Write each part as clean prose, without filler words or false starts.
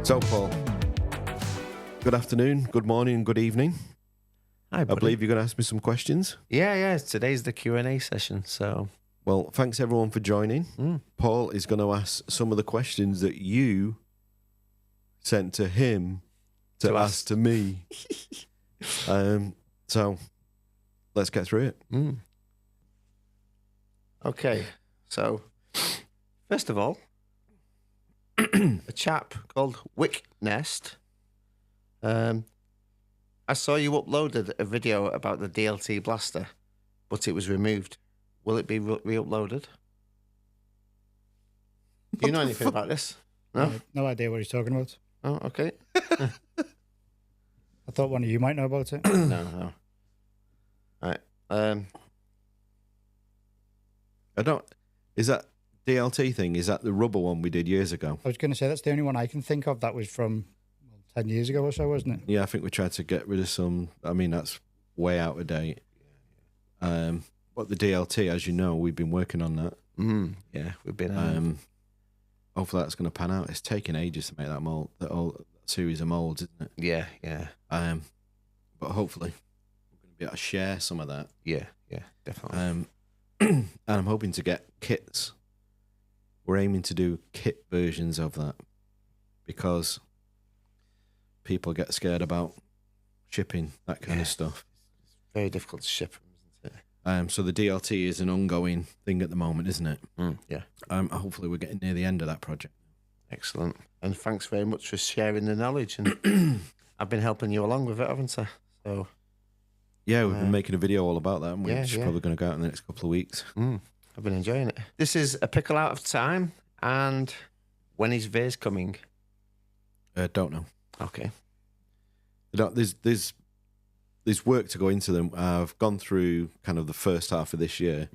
So, Paul, good afternoon, good morning, good evening. Hi, I buddy. believe you're going to ask me some questions. Yeah. Today's the Q&A session, so... Well, thanks everyone for joining. Paul is going to ask some of the questions that you sent to him to ask to me. So, let's get through it. Okay, so, first of all, a chap called Wick Nest. I saw you uploaded a video about the DLT blaster, but it was removed. Will it be re-uploaded? Do you know anything about this? No? No idea what he's talking about. Oh, okay. I thought one of you might know about it. No. All right. Is that DLT thing? Is that the rubber one we did years ago? I was going to say that's the only one I can think of that was from 10 years ago or so, wasn't it? Yeah, I think we tried to get rid of some. I mean, that's way out of date. But the DLT, as you know, we've been working on that. Yeah, we've been... Hopefully that's going to pan out. It's taken ages to make that mold, that whole series of molds, isn't it? Yeah. But hopefully we're going to be able to share some of that. Yeah, definitely. And I'm hoping to get kits. We're aiming to do kit versions of that because people get scared about shipping, that kind of stuff. It's very difficult to ship them, isn't it? So the DLT is an ongoing thing at the moment, isn't it? Yeah. Hopefully we're getting near the end of that project. Excellent. And thanks very much for sharing the knowledge. And I've been helping you along with it, haven't I? So yeah, we've been making a video all about that, and Yeah, which is yeah. probably going to go out in the next couple of weeks. I've been enjoying it. This is a pickle out of time. And when is Vase coming? Don't know. Okay. There's work to go into them. I've gone through kind of the first half of this year.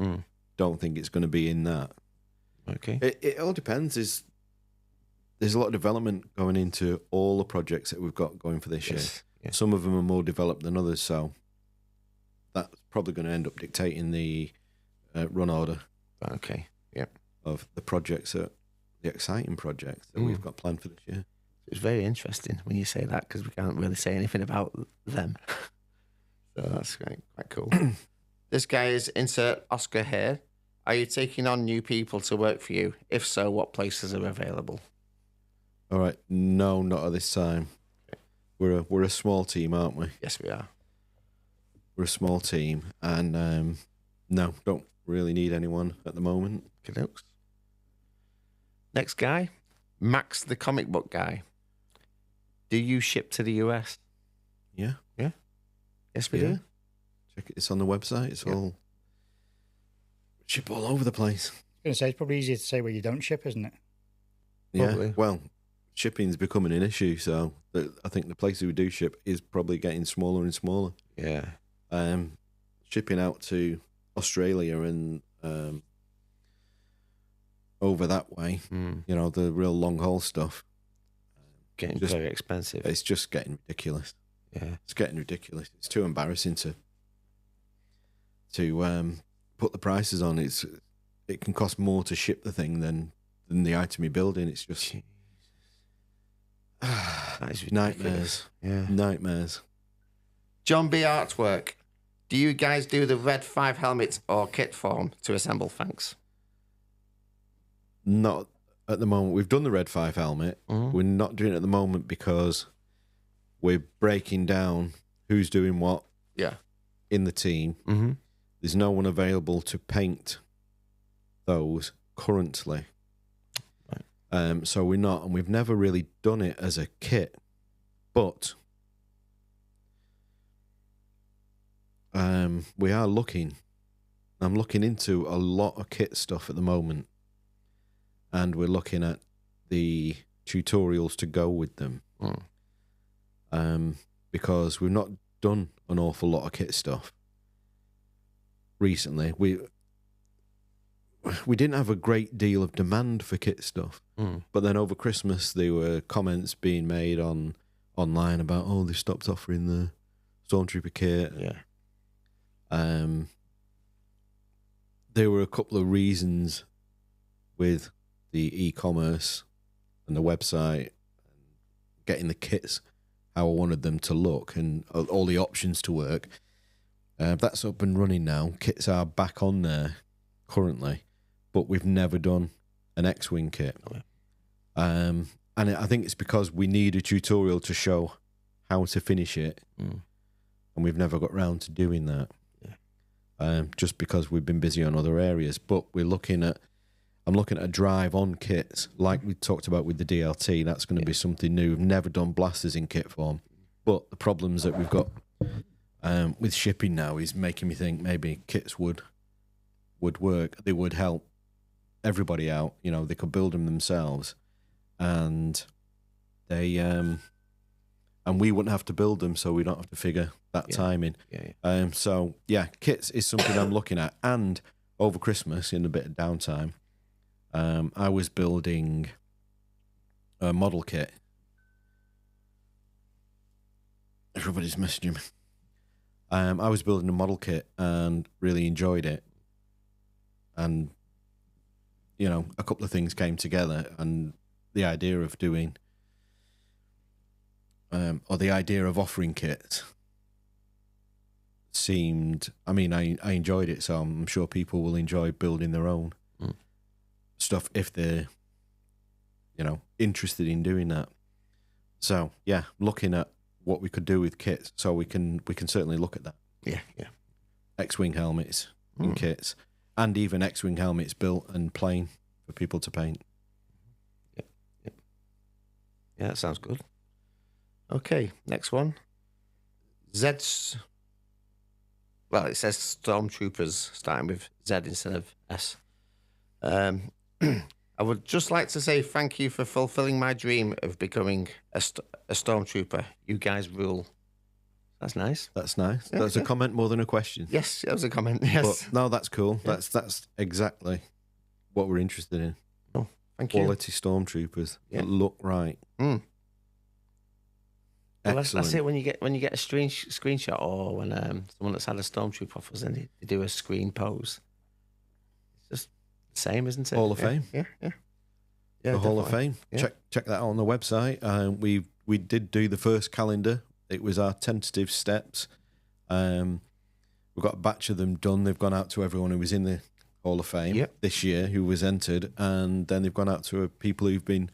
Don't think it's going to be in that. Okay. It all depends. There's a lot of development going into all the projects that we've got going for this year. Yeah. Some of them are more developed than others, so that's probably going to end up dictating the run order Okay. Yeah. of the projects, the exciting projects that we've got planned for this year. It's very interesting when you say that because we can't really say anything about them. So that's quite cool. This guy is insert Oscar here. Are you taking on new people to work for you? If so, what places are available? All right, no, not at this time. We're a small team, aren't we? Yes, we are. We're a small team, and no, don't really need anyone at the moment. Okay. Next guy, Max the comic book guy. Do you ship to the US? Yeah, Yes, we Yeah. do. check it. It's on the website. It's all ship all over the place. I was going to say it's probably easier to say where you don't ship, isn't it? Probably. Yeah, well, shipping's becoming an issue, so I think the places we do ship is probably getting smaller and smaller. Yeah. Shipping out to Australia and over that way, the real long haul stuff, Getting Just- very expensive. it's just getting ridiculous. Yeah. It's getting ridiculous. It's too embarrassing to put the prices on. It can cost more to ship the thing than the item you're building. It's just That is ridiculous. nightmares. Yeah. Nightmares. John B. Artwork. Do you guys do the Red 5 helmet or kit form to assemble? Thanks. Not at the moment. We've done the Red 5 helmet. We're not doing it at the moment because we're breaking down who's doing what Yeah. in the team. Mm-hmm. There's no one available to paint those currently. Right. So we're not, and we've never really done it as a kit, but we are looking. I'm looking into a lot of kit stuff at the moment, and we're looking at the tutorials to go with them. Because we've not done an awful lot of kit stuff recently. We didn't have a great deal of demand for kit stuff, but then over Christmas there were comments being made online about, they stopped offering the Stormtrooper kit. Yeah. There were a couple of reasons with the e-commerce and the website getting the kits how I wanted them to look and all the options to work. That's up and running now. Kits are back on there currently, but we've never done an X-Wing kit. Okay. And I think it's because we need a tutorial to show how to finish it, and we've never got round to doing that. Yeah. Just because we've been busy on other areas. But I'm looking at drive-on kits, like we talked about with the DLT. That's going to be something new. We've never done blasters in kit form, but the problems that we've got with shipping now is making me think maybe kits would work. They would help everybody out. You know, they could build them themselves, and they and we wouldn't have to build them, so we don't have to figure that time in. So yeah, kits is something I'm looking at. And over Christmas, in a bit of downtime, I was building a model kit. Everybody's messaging me. I was building a model kit and really enjoyed it. And, you know, a couple of things came together, and the idea of doing, or the idea of offering kits seemed, I mean, I enjoyed it, so I'm sure people will enjoy building their own stuff if they're, you know, interested in doing that. So yeah, looking at what we could do with kits, so we can certainly look at that. Yeah. X-Wing helmets in kits, and even X-Wing helmets built and plain for people to paint. Yep. Yeah, that sounds good. Okay, next one. Zed's. Well, it says Stormtroopers starting with Z instead of S. I would just like to say thank you for fulfilling my dream of becoming a Stormtrooper. You guys rule. That's nice. That's nice. That's a comment more than a question. Yes, that was a comment. Yes. But no, that's cool. Yeah. That's exactly what we're interested in. Oh, thank you. Quality Stormtroopers that look right. Well, that's it. When you get a screenshot, or when someone that's had a Stormtrooper off us and they do a screen pose, it's just the same, isn't it? Hall of Fame. Yeah. The Hall of Fame. Yeah. Check that out on the website. We did do the first calendar. It was our tentative steps. We've got a batch of them done. They've gone out to everyone who was in the Hall of Fame this year who was entered, and then they've gone out to people who've been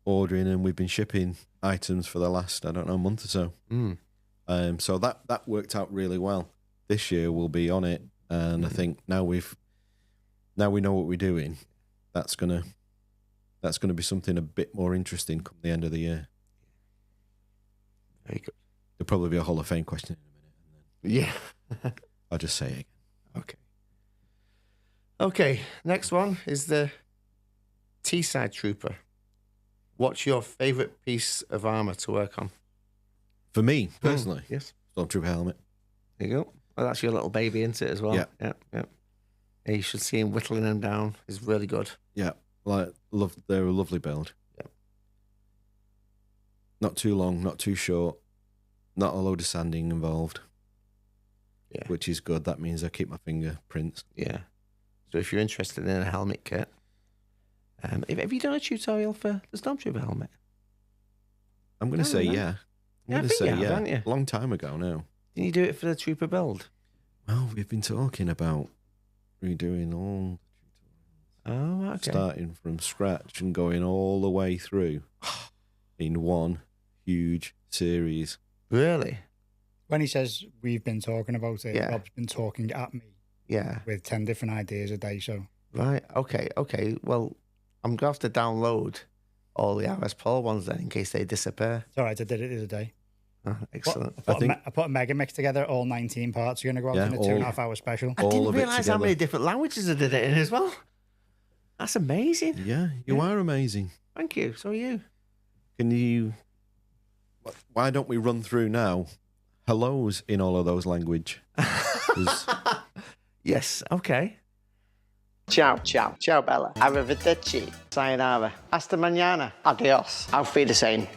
ordering, and we've been shipping items for the last, I don't know, month or so. So that worked out really well. This year we'll be on it, and I think now we know what we're doing. That's gonna be something a bit more interesting come the end of the year. Very good. There'll probably be a Hall of Fame question in a minute. Yeah. I'll just say it again. Okay. Next one is the T-side Trooper. What's your favourite piece of armour to work on? For me, personally, yes, Stormtrooper helmet. There you go. Well, that's your little baby, isn't it, as well? Yeah. Yeah, you should see him whittling them down. He's really good. Yeah, they're a lovely build. Yeah. Not too long, not too short, not a load of sanding involved. Yeah. Which is good. That means I keep my fingerprints. Yeah. So if you're interested in a helmet kit, have you done a tutorial for the Stormtrooper helmet? I'm going to say yeah. I'm going to say yeah. Haven't you? A long time ago now. Didn't you do it for the Trooper build? Well, we've been talking about redoing all the tutorials. Oh, okay. Starting from scratch and going all the way through in one huge series. Really? When he says we've been talking about it, Rob's been talking at me. Yeah. With 10 different ideas a day, so. Right, okay. Well, I'm going to have to download all the RS Paul ones then in case they disappear. It's all right, I did it the other day. Oh, excellent. I put a mega mix together, all 19 parts. You're going to go out in a 2.5 hour special. I didn't realise how many different languages I did it in as well. That's amazing. Yeah, you are amazing. Thank you. So are you. Why don't we run through now hellos in all of those languages? Yes, okay. Ciao, ciao, ciao bella, arrivederci, sayonara, hasta mañana, adios, auf Wiedersehen,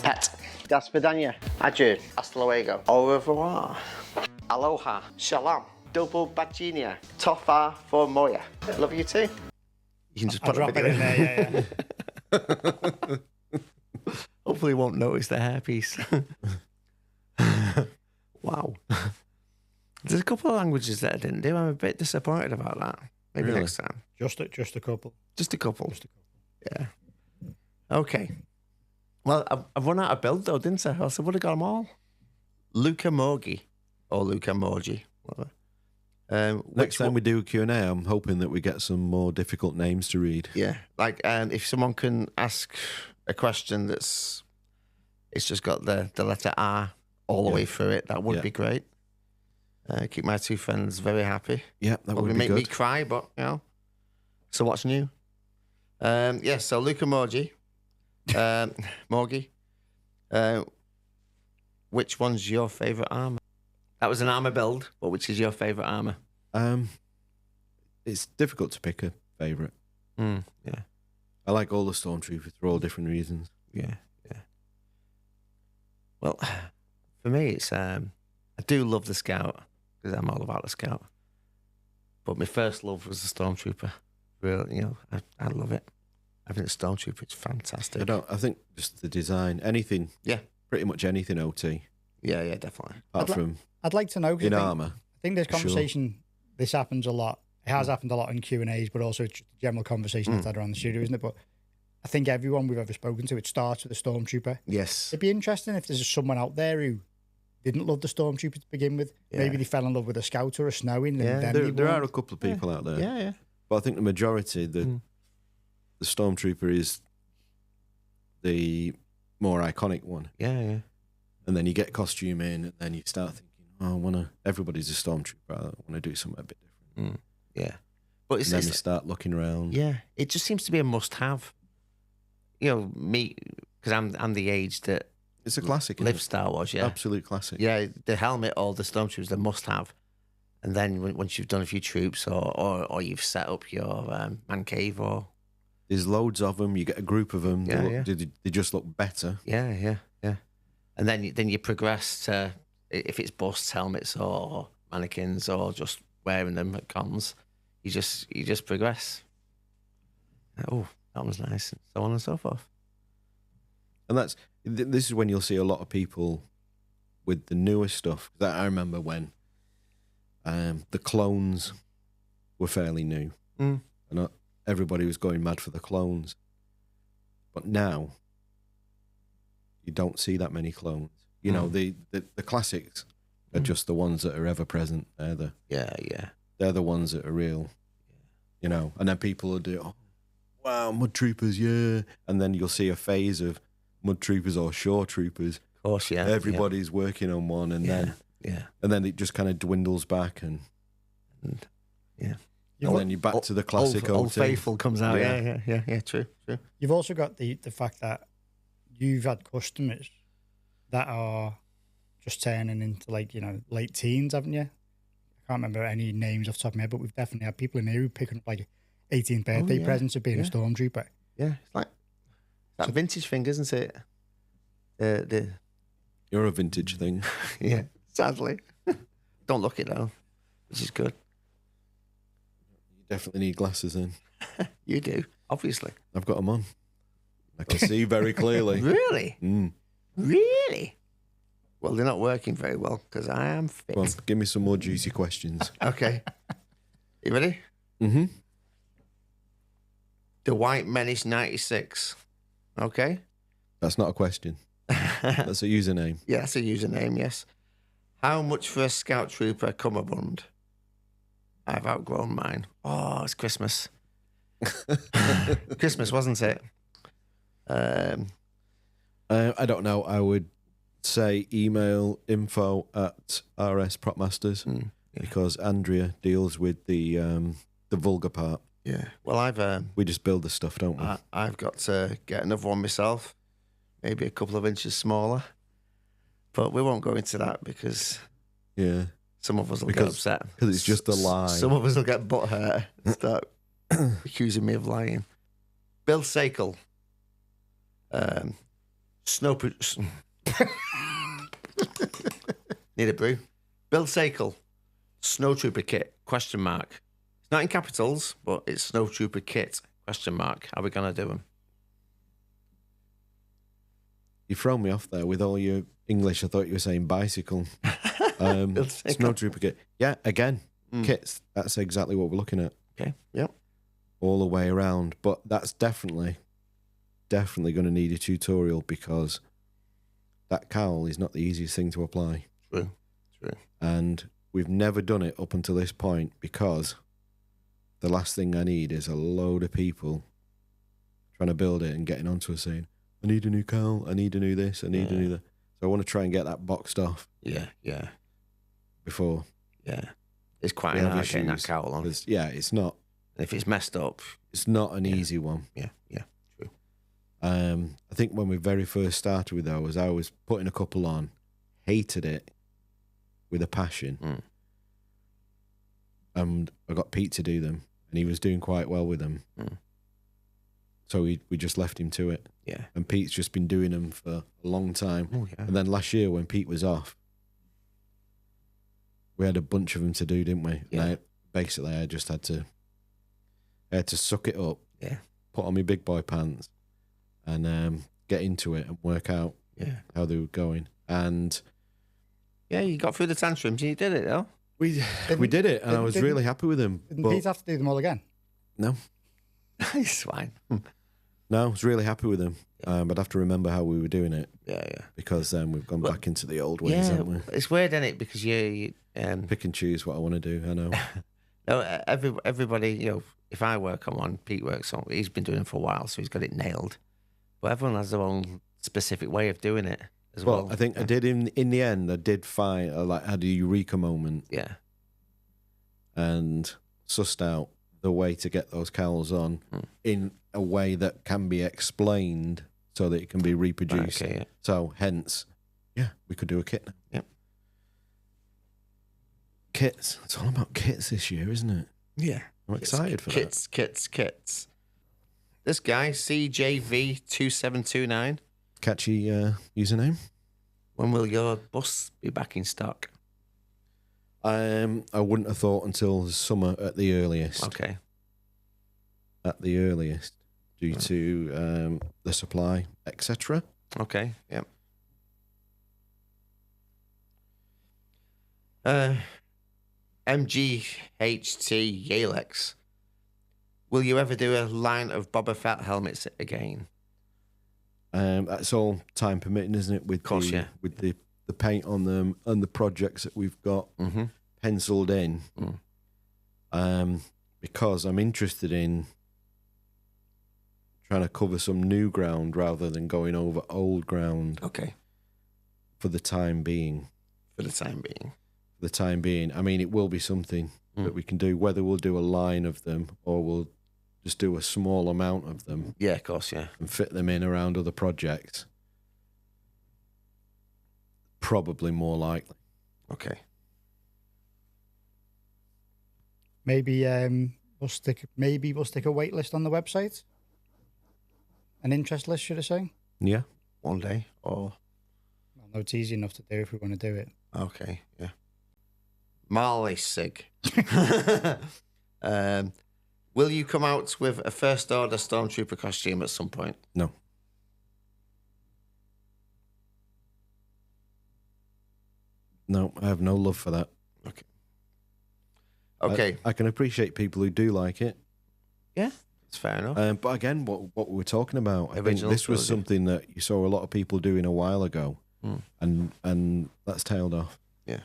pet, das vidania, adieu, hasta luego, au revoir, aloha, shalom, double bajinia, tofa for moya. Love you too. You can just I'll put drop it in there, yeah. Oh, Hopefully, won't notice the hairpiece. Wow. There's a couple of languages that I didn't do. I'm a bit disappointed about that. Maybe Really? next time. Just a couple. Just a couple. Just a couple. Yeah. Okay. Well, I've run out of build though, didn't I? Else I would have got them all. Luca Morgi or Luca Morgi, whatever. Next time we do a Q&A, I'm hoping that we get some more difficult names to read. Yeah, like if someone can ask a question it's just got the letter R all the way through it, that would be great. Keep my two friends very happy. Yeah, that would be make good. me cry, but you know. So what's new? So Luca Morgi, Morgi. Which one's your favourite armour? That was an armour build, but which is your favourite armour? It's difficult to pick a favourite. Yeah. I like all the Stormtroopers for all different reasons. Yeah. Well, for me, it's I do love the Scout because I'm all about the Scout. But my first love was the Stormtrooper. Really, I love it. I think the Stormtrooper is fantastic. I think just the design, anything. Yeah. Pretty much anything OT. Yeah, definitely. Apart from I'd like to know, 'cause in I think, armour. I think this conversation, this happens a lot. It has happened a lot in Q&As, but also it's just a general conversation that's had around the studio, isn't it? But I think everyone we've ever spoken to, it starts with a Stormtrooper. Yes. It'd be interesting if there's someone out there who didn't love the Stormtrooper to begin with. Yeah. Maybe they fell in love with a Scout or a Snowing. Yeah. And then There they are a won. couple of people out there. Yeah. But I think the majority, the Stormtrooper is the more iconic one. Yeah. And then you get costume in, and then you start thinking, everybody's a Stormtrooper. I want to do something a bit different. Yeah. But And then you start looking around. yeah, it just seems to be a must-have. Me, because I'm the age that It's a classic. isn't live it? Star Wars. Yeah, Absolute classic. yeah. The helmet or the Stormtroopers, the must-have. And then once you've done a few troops or you've set up your man cave or There's loads of them. You get a group of them. Yeah, They just look better. yeah. And then you progress to if it's busts, helmets, or mannequins, or just wearing them at cons. You just progress. Oh, that was nice, and so on and so forth. And this is when you'll see a lot of people with the newer stuff. That I remember when the clones were fairly new, and everybody was going mad for the clones. But now you don't see that many clones. The classics are just the ones that are ever present. They're the ones that are real. And then people will do, wow, Mud Troopers, yeah. And then you'll see a phase of Mud Troopers or Shore Troopers. Of course, yeah. Everybody's working on one, and then it just kind of dwindles back, and then you're back to the classic Old OT. Faithful comes out. Yeah. Yeah. True. You've also got the fact that you've had customers that are just turning into late teens, haven't you? I can't remember any names off the top of my head, but we've definitely had people in here who picking up 18th birthday presents of being a Stormtrooper. Yeah, it's like that vintage thing, isn't it? You're a vintage thing. Yeah, sadly. Don't look it though, which is good. You definitely need glasses then. You do, obviously. I've got them on. I can see very clearly. Really? Mm. Really? Well, they're not working very well because I am fit. Well, give me some more juicy questions. Okay. You ready? Mm-hmm. The White Menace 96. Okay. That's not a question. That's a username. Yeah, that's a username, yes. How much for a Scout Trooper cummerbund? I've outgrown mine. Oh, it's Christmas. Christmas, wasn't it? I don't know. I would say email info@RS-Propmasters because Andrea deals with the vulgar part. Yeah. Well, we just build the stuff, don't we? I've got to get another one myself, maybe a couple of inches smaller, but we won't go into that because some of us will get upset because it's just a lie. Some of us will get butthurt and start accusing me of lying. Bill Sakel. Need a brew. Bill Sakel, Snowtrooper kit, question mark. It's not in capitals, but it's Snowtrooper kit, question mark. How are we going to do them? You throw me off there with all your English. I thought you were saying bicycle. Snowtrooper kit. Yeah, again, kits. That's exactly what we're looking at. Okay. Yep. All the way around. But that's definitely going to need a tutorial because that cowl is not the easiest thing to apply. True. And we've never done it up until this point because the last thing I need is a load of people trying to build it and getting onto us saying, I need a new cowl, I need to do this, I need to do that. So I want to try and get that boxed off. Yeah. Before. Yeah. It's quite an hard getting that cowl on. Yeah, it's not. And if it's messed up. It's not an easy one. Yeah. True. I think when we very first started with those, I was putting a couple on, hated it with a passion. And I got Pete to do them, and he was doing quite well with them. So we just left him to it. Yeah. And Pete's just been doing them for a long time. Oh, yeah. And then last year when Pete was off, we had a bunch of them to do, didn't we? Yeah. And I just had to suck it up. Yeah. Put on my big boy pants and get into it and work out how they were going. And yeah, you got through the tantrums. You did it, though. we did it, and I was really happy with them. Didn't Pete have to do them all again? No. It's fine. No, I was really happy with them. But I have to remember how we were doing it. Yeah. Because we've gone back into the old ways, haven't we? It's weird, isn't it? Because you pick and choose what I want to do. I know. No, everybody, if I work on one, Pete works on. He's been doing it for a while, so he's got it nailed. But everyone has their own specific way of doing it as well. I think I did in the end. I did find had a eureka moment. Yeah. And sussed out the way to get those cowls on in a way that can be explained so that it can be reproduced. Okay, yeah. So hence, we could do a kit now. Yep. Kits. It's all about kits this year, isn't it? Yeah. I'm excited for that. Kits. This guy, CJV2729. Catchy username. When will your bus be back in stock? I wouldn't have thought until summer at the earliest. Okay. At the earliest, due to the supply, etc. Okay. Yep. MGHT Yalex. Will you ever do a line of Boba Fett helmets again? That's all time permitting, isn't it? With with the paint on them and the projects that we've got penciled in. Because I'm interested in trying to cover some new ground rather than going over old ground. Okay. For the time being. For the time being. I mean, it will be something that we can do, whether we'll do a line of them or we'll just do a small amount of them. Yeah, of course, yeah. And fit them in around other projects. Probably more likely. Okay. Maybe we'll stick a wait list on the website. An interest list, should I say? Yeah. One day or Well, no, it's easy enough to do if we want to do it. Okay, yeah. Marley Sig. Will you come out with a First Order Stormtrooper costume at some point? No. No, I have no love for that. Okay. I can appreciate people who do like it. Yeah, it's fair enough. But again, what we were talking about, I think Original this was trilogy. something that you saw a lot of people doing a while ago, and that's tailed off. Yeah.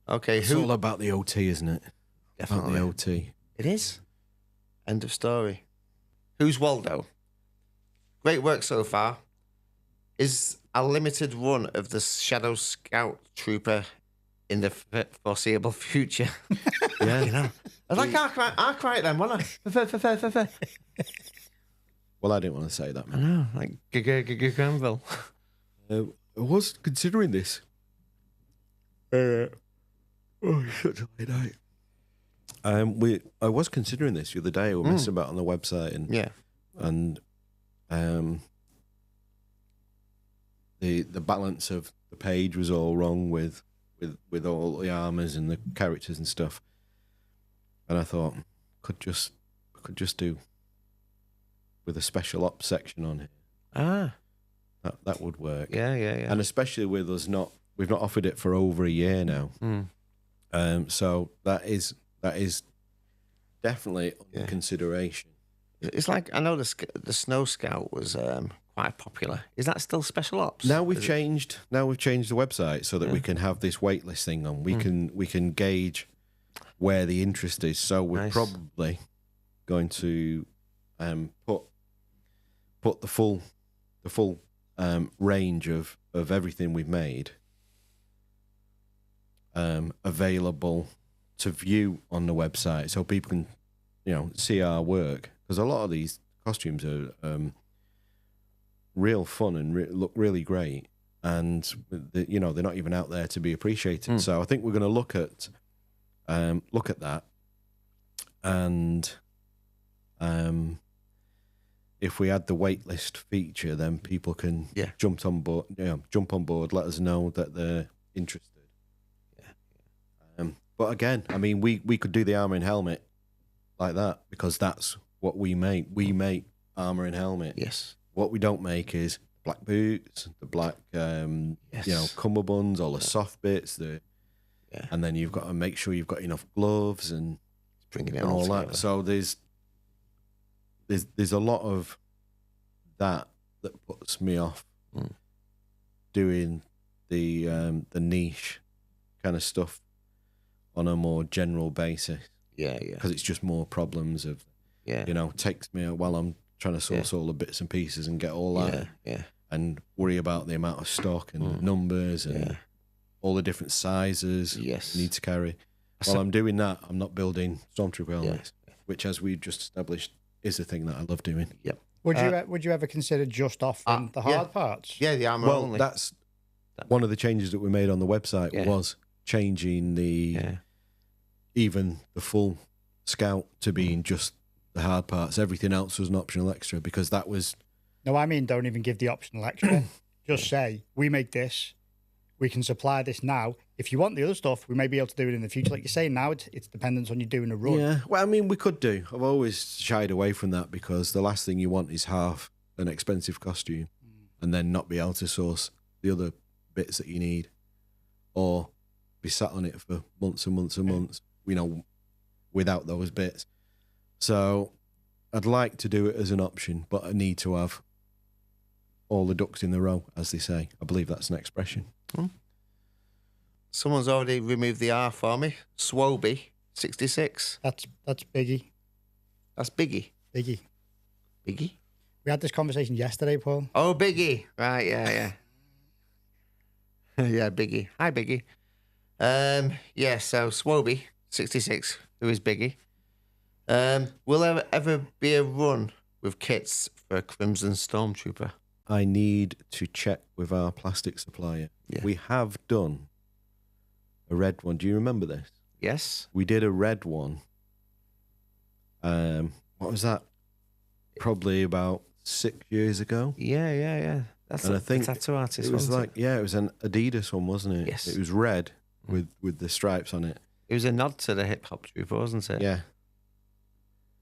Okay, It's all about the OT, isn't it? Definitely. About the OT. It is. End of story. Who's Waldo? Great work so far. Is a limited run of the Shadow Scout Trooper in the foreseeable future? Yeah. You know, I was like Arkwright then, wasn't I? Well, I didn't want to say that, I man. know, like Granville. I was considering this. Such a late night. I was considering this the other day. We were messing about on the website, and the balance of the page was all wrong with all the armors and the characters and stuff. And I thought could just do with a special ops section on here. That would work. Yeah. And especially with us we've not offered it for over a year now. So that is definitely under consideration. It's like, I know the Snow Scout was quite popular. Is that still special ops? Now we've changed the website so that we can have this waitlist thing on. We can gauge where the interest is. So we're probably going to put the full range of everything we've made available to view on the website, so people can see our work, because a lot of these costumes are real fun and look really great, and they're not even out there to be appreciated. So I think we're going to look at that, and if we add the waitlist feature, then people can jump on board, let us know that they're interested. But again, I mean, we could do the armor and helmet like that, because that's what we make. We make armor and helmet. Yes. What we don't make is black boots, the black, cummerbunds, all the soft bits. And then you've got to make sure you've got enough gloves and bringing it all all that. So there's a lot of that puts me off doing the niche kind of stuff on a more general basis. Yeah. Because it's just more problems of, takes me while I'm trying to source all the bits and pieces and get all that. Yeah. And worry about the amount of stock and numbers and all the different sizes you need to carry. While I'm doing that, I'm not building Stormtrooper helmets, which, as we've just established, is the thing that I love doing. Yep. Would you ever consider just offering the hard parts? Yeah, the armor only. That's one of the changes that we made on the website was changing even the full Scout to being just the hard parts. Everything else was an optional extra, because that was... No, I mean, don't even give the optional extra. Just say, we make this, we can supply this now. If you want the other stuff, we may be able to do it in the future. Like you're saying now, it's dependent on you doing a run. Yeah, well, I mean, we could do. I've always shied away from that, because the last thing you want is half an expensive costume and then not be able to source the other bits that you need, or be sat on it for months and months and months, without those bits. So I'd like to do it as an option, but I need to have all the ducks in the row, as they say. I believe that's an expression. Someone's already removed the R for me. Swoby, 66. That's Biggie. That's Biggie. Biggie. Biggie? We had this conversation yesterday, Paul. Oh, Biggie. Right, yeah. Yeah, Biggie. Hi, Biggie. So Swoby, 66, who is Biggie. Will there ever be a run with kits for a Crimson Stormtrooper? I need to check with our plastic supplier. Yeah. We have done a red one. Do you remember this? Yes. We did a red one. What was that? Probably about 6 years ago. Yeah. That's a tattoo artist. It was it was an Adidas one, wasn't it? Yes. It was red with the stripes on it. It was a nod to the Hip Hop Trooper, wasn't it? Yeah.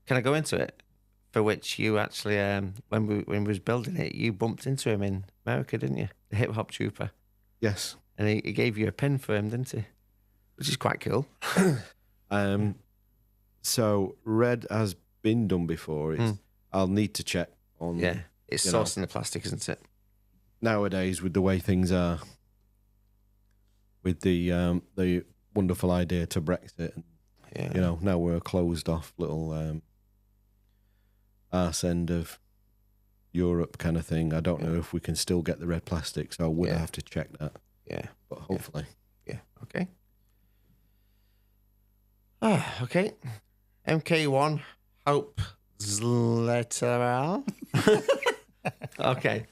Can I go into it? For which you actually, when we was building it, you bumped into him in America, didn't you? The Hip Hop Trooper. Yes. And he gave you a pin for him, didn't he? Which is quite cool. So red has been done before. I'll need to check on. Yeah, it's sourced in the plastic, isn't it? Nowadays, with the way things are, with the wonderful idea to Brexit, and, now we're a closed off little arse end of Europe kind of thing. I don't know if we can still get the red plastic, so I would have to check that. Yeah, but hopefully, okay. Okay. MK1 Hope Zletaral. Okay.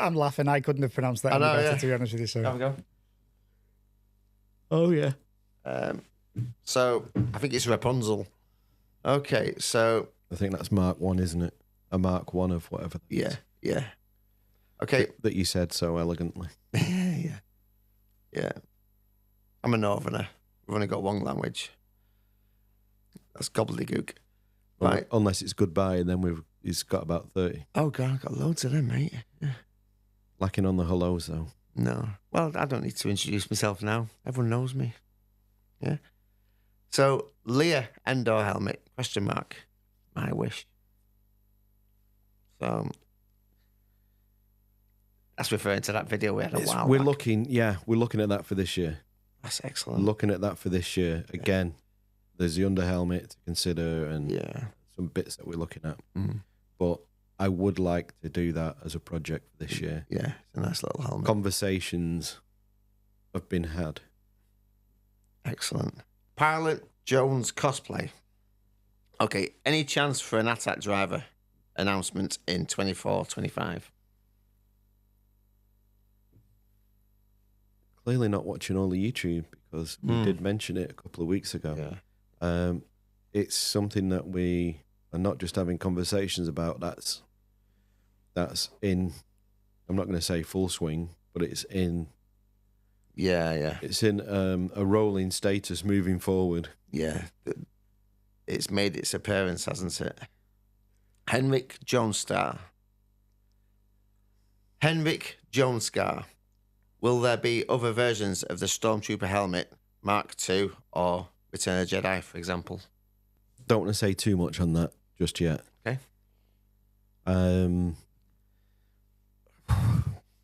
I'm laughing. I couldn't have pronounced that any better, to be honest with you. So. Have a go. Oh, yeah. So, I think it's Rapunzel. Okay, so... I think that's Mark 1, isn't it? A Mark 1 of whatever. Yeah. Okay. That you said so elegantly. Yeah. I'm a northerner. We've only got one language. That's gobbledygook. Right. Unless it's goodbye, and then we've He's got about 30. Oh, God, I've got loads of them, mate. Yeah. Lacking on the hellos, though. No. Well, I don't need to introduce myself now. Everyone knows me. Yeah. So, Leah Endor helmet, question mark. My wish. So, that's referring to that video we had a while We're back. looking at that for this year. That's excellent. Looking at that for this year. Again, there's the under helmet to consider and some bits that we're looking at. But I would like to do that as a project for this year. Yeah, it's a nice little helmet. Conversations have been had. Excellent. Pilot Jones cosplay. Okay, any chance for an ATAC driver announcement in 24-25? Clearly not watching all the YouTube because we did mention it a couple of weeks ago. Yeah. It's something that we are not just having conversations about. That's in, I'm not going to say full swing, but it's in. Yeah. It's in a rolling status moving forward. Yeah. It's made its appearance, hasn't it? Henrik Jonestar. Henrik Jonestar. Will there be other versions of the Stormtrooper helmet, Mark II or Return of the Jedi, for example? Don't want to say too much on that just yet. Okay.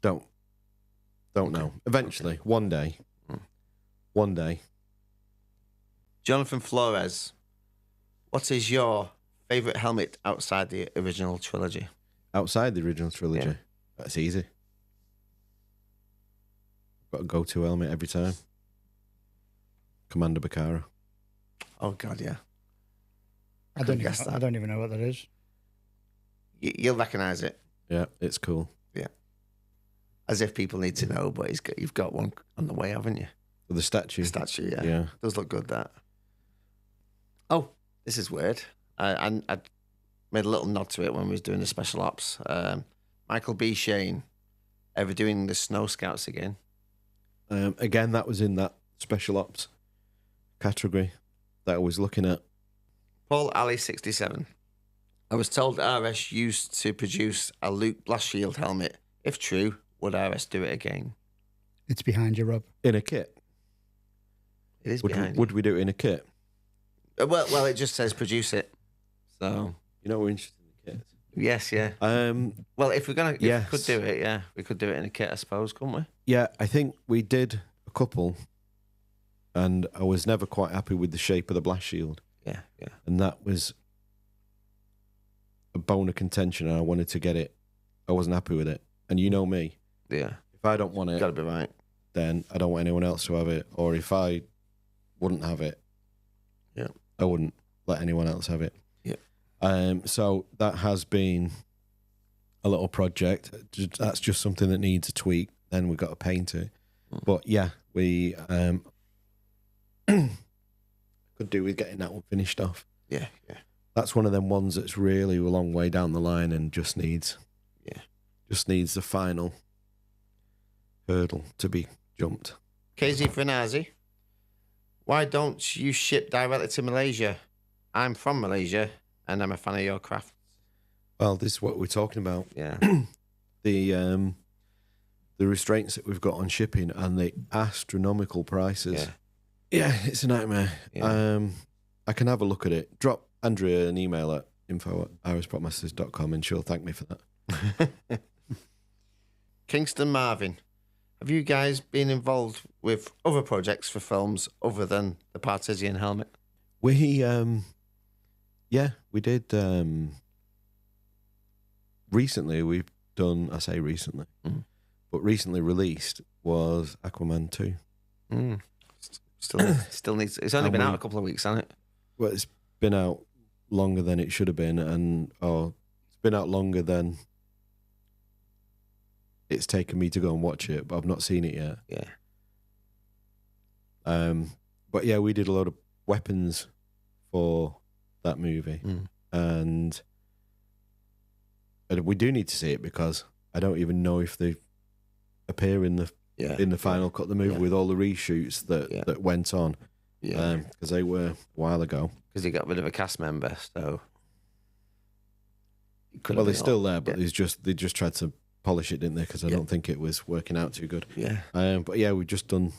Don't know. Eventually, one day. Jonathan Flores. What is your favourite helmet outside the original trilogy? Outside the original trilogy, that's easy. Got a go-to helmet every time. Commander Bakara. Oh God, yeah. I don't even know what that is. You'll recognise it. Yeah, it's cool. Yeah. As if people need to know, but you've got one on the way, haven't you? The statue. The statue, yeah. Yeah. Does look good, that. Oh, this is weird. I made a little nod to it when we was doing the special ops. Michael B. Shane, ever doing the Snow Scouts again? Again, that was in that special ops category that I was looking at. Paul Alley 67. I was told RS used to produce a Luke Blast Shield helmet. If true, would RS do it again? It's behind you, Rob. In a kit. It is behind. Would we do it in a kit? Well, it just says produce it. So we're interested in the kits. Yes, yeah. Well, if we could do it, yeah, we could do it in a kit, I suppose, couldn't we? Yeah, I think we did a couple, and I was never quite happy with the shape of the blast shield. Yeah. And that was a bone of contention, and I wanted to get it. I wasn't happy with it, and you know me. Yeah. If I don't want it, Gotta be right. then I don't want anyone else to have it. Or if I wouldn't have it, I wouldn't let anyone else have it. Yeah. So that has been a little project. That's just something that needs a tweak. Then we've got to paint it. But yeah, we could do with getting that one finished off. Yeah. That's one of them ones that's really a long way down the line and just needs the final hurdle to be jumped. KZ Frenazi. Why don't you ship directly to Malaysia? I'm from Malaysia and I'm a fan of your craft. Well, this is what we're talking about. Yeah. The restraints that we've got on shipping and the astronomical prices. Yeah, it's a nightmare. Yeah. I can have a look at it. Drop Andrea an email at info@irispopmasters.com and she'll thank me for that. Kingston Marvin. Have you guys been involved with other projects for films other than the Partisan helmet? We did. Recently, we've done. I say recently, but recently released was Aquaman 2. Still needs. It's only been out a couple of weeks, hasn't it? Well, it's been out longer than it should have been, it's been out longer than it's taken me to go and watch it, but I've not seen it yet. Yeah. But yeah, we did a lot of weapons for that movie, and we do need to see it because I don't even know if they appear in the final cut of the movie with all the reshoots that went on. Yeah. Because they were a while ago. Because he got rid of a cast member, so Well, they're still there, but they just tried to polish it, didn't they? Because I don't think it was working out too good. Yeah. But yeah, we've just done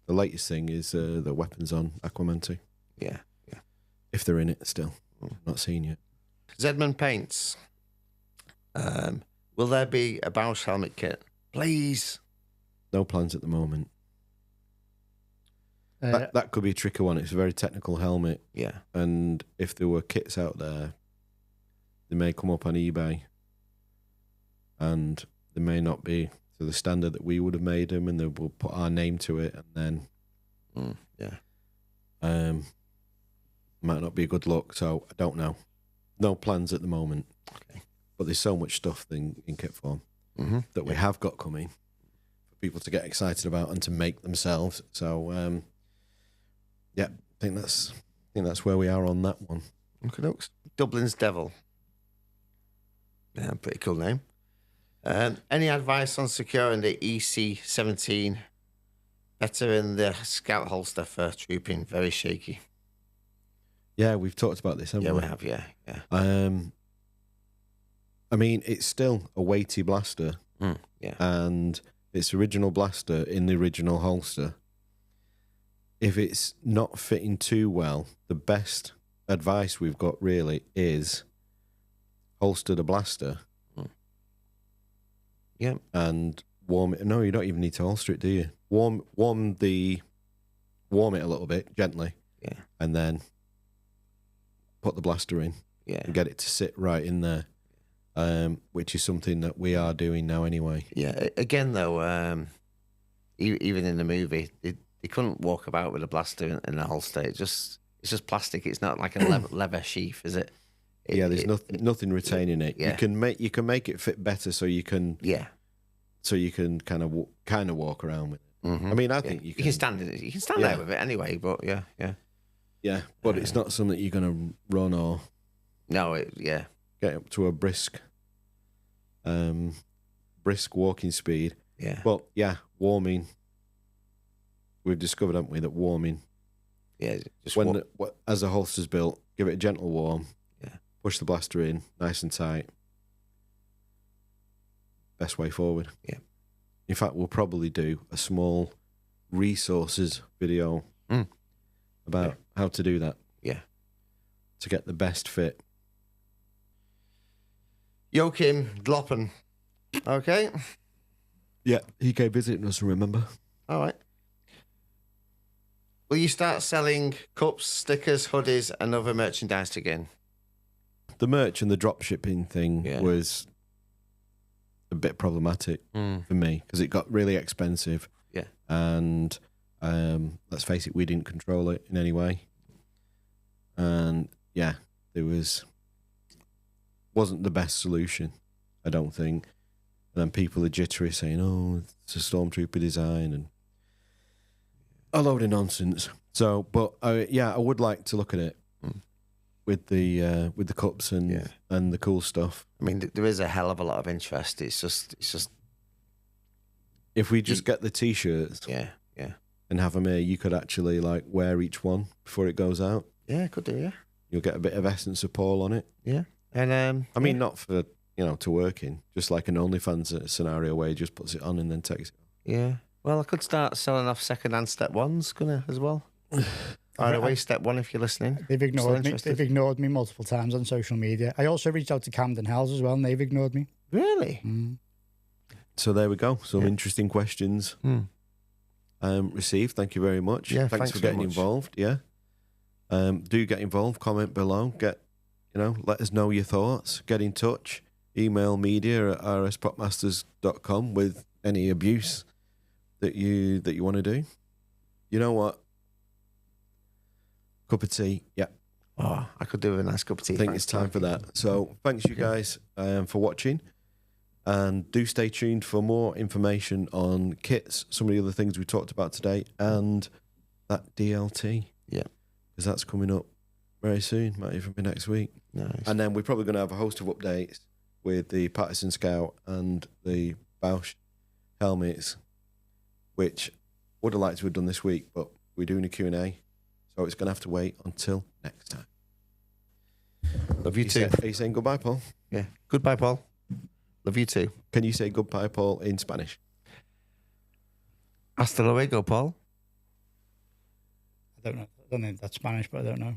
the latest thing is the weapons on Aquaman 2. Yeah. If they're in it still. Not seen yet. Zedman Paints. Will there be a Bausch helmet kit? Please. No plans at the moment. That could be a tricky one. It's a very technical helmet. Yeah. And if there were kits out there, they may come up on eBay and they may not be to the standard that we would have made them, and they will put our name to it, and then might not be a good look. So I don't know. No plans at the moment. Okay. But there's so much stuff in kit form that we have got coming for people to get excited about and to make themselves. So yeah, I think that's where we are on that one. Okay, Dublin's Devil. Yeah, pretty cool name. Any advice on securing the EC-17 better in the scout holster for trooping? Very shaky. Yeah, we've talked about this, haven't we? Yeah, we have, yeah. I mean, it's still a weighty blaster. Yeah. And it's original blaster in the original holster. If it's not fitting too well, the best advice we've got really is holster the blaster. Yeah. And warm it. No, you don't even need to holster it, do you? Warm it a little bit gently. Yeah. And then put the blaster in. Yeah. And get it to sit right in there. Which is something that we are doing now anyway. Yeah. Again, though, even in the movie, they couldn't walk about with a blaster in the holster. It's just plastic. It's not like a leather sheath, is it? There's nothing retaining it. Yeah. You can make it fit better, so you can kind of walk around with it. Mm-hmm. I mean, I think you can stand in it. You can stand there with it anyway. But yeah. But it's not something you're going to run or get up to a brisk walking speed. Yeah. But yeah, warming. We've discovered, haven't we, that warming. Yeah. Just as the holster's built, give it a gentle warm. Yeah. Push the blaster in, nice and tight. Best way forward. Yeah. In fact, we'll probably do a small resources video about how to do that. Yeah. To get the best fit. Joachim Gloppen. Okay. Yeah, he came visiting us, remember? All right. Will you start selling cups, stickers, hoodies, and other merchandise again? The merch and the drop shipping thing was a bit problematic for me because it got really expensive. Yeah. And let's face it, we didn't control it in any way. And yeah, there wasn't the best solution, I don't think. And then people are jittery saying, "Oh, it's a Stormtrooper design," and a load of nonsense. So, but I would like to look at it with the cups and the cool stuff. I mean, there is a hell of a lot of interest. It's just if we just get the t-shirts, and have them here, you could actually like wear each one before it goes out. Yeah, could do. Yeah, you'll get a bit of Essence of Paul on it. Yeah, and I mean, not for to work in, just like an OnlyFans scenario where he just puts it on and then takes it off. Yeah. Well, I could start selling off second-hand Step 1s, gonna as well. By the way, Step 1, if you're listening. They've ignored me. They've ignored me multiple times on social media. I also reached out to Camden Hells as well, and they've ignored me. Really? So there we go. Some interesting questions received. Thank you very much. Yeah, thanks for getting involved. Yeah. Do get involved. Comment below. Let us know your thoughts. Get in touch. Email media@rspopmasters.com with any abuse that you want to do. You know what? Cup of tea. Yeah. Oh, I could do with a nice cup of tea. I think it's time for that. So thanks you guys for watching. And do stay tuned for more information on kits, some of the other things we talked about today, and that DLT. Yeah. Because that's coming up very soon. Might even be next week. Nice. And then we're probably going to have a host of updates with the Partisan Scout and the Bausch helmets, which would have liked to have done this week, but we're doing a Q&A, so it's going to have to wait until next time. Love you too. Are you saying goodbye, Paul? Yeah. Goodbye, Paul. Love you too. Can you say goodbye, Paul, in Spanish? Hasta luego, Paul. I don't know if that's Spanish, but I don't know.